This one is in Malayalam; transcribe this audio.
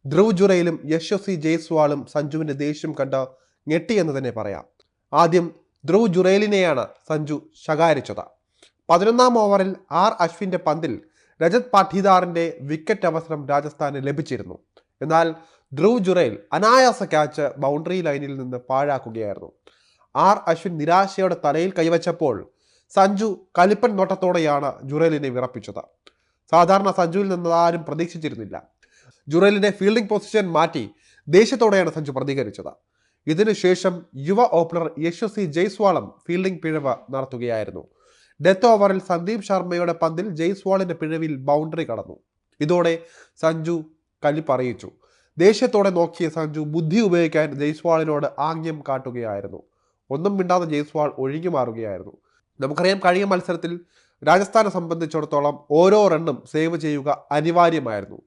ധ്രുവ് ജുറയിലും യശസ്വി ജയ്സ്വാളും സഞ്ജുവിന്റെ ദേഷ്യം കണ്ട് ഞെട്ടിയെന്ന് തന്നെ പറയാം. ആദ്യം ധ്രുവ് ജുറേലിനെയാണ് സഞ്ജു ശകാരിച്ചത്. 11ാം ഓവറിൽ അശ്വിന്റെ പന്തിൽ രജത് പാഠിദാറിന്റെ വിക്കറ്റ് അവസരം രാജസ്ഥാന് ലഭിച്ചിരുന്നു. എന്നാൽ ധ്രുവ് ജുറേൽ അനായാസ ക്യാച്ച് ബൗണ്ടറി ലൈനിൽ നിന്ന് പാഴാക്കുകയായിരുന്നു. അശ്വിൻ നിരാശയോടെ തലയിൽ കൈവച്ചപ്പോൾ സഞ്ജു കലിപ്പൻ നോട്ടത്തോടെയാണ് ജുറേലിനെ വിറപ്പിച്ചത്. സാധാരണ സഞ്ജുവിൽ നിന്ന് ആരും പ്രതീക്ഷിച്ചിരുന്നില്ല. ജുറേലിന്റെ ഫീൽഡിംഗ് പൊസിഷൻ മാറ്റി ദേഷ്യത്തോടെയാണ് സഞ്ജു പ്രതികരിച്ചത്. ഇതിനുശേഷം യുവ ഓപ്പണർ യശസ്വി ജയ്സ്വാളും ഫീൽഡിംഗ് പിഴവ് നടത്തുകയായിരുന്നു. ഡെത്ത് ഓവറിൽ സന്ദീപ് ശർമ്മയുടെ പന്തിൽ ജയ്സ്വാളിന്റെ പിഴവിൽ ബൗണ്ടറി കടന്നു. ഇതോടെ സഞ്ജു കലിപ്പറിയിച്ചു. ദേഷ്യത്തോടെ നോക്കിയ സഞ്ജു ബുദ്ധി ഉപയോഗിക്കാൻ ജയ്സ്വാളിനോട് ആംഗ്യം കാട്ടുകയായിരുന്നു. ഒന്നും മിണ്ടാതെ ജയ്സ്വാൾ ഒഴുകി മാറുകയായിരുന്നു. നമുക്കറിയാം, കഴിഞ്ഞ മത്സരത്തിൽ രാജസ്ഥാനെ സംബന്ധിച്ചിടത്തോളം ഓരോ റണ്ണും സേവ് ചെയ്യുക അനിവാര്യമായിരുന്നു.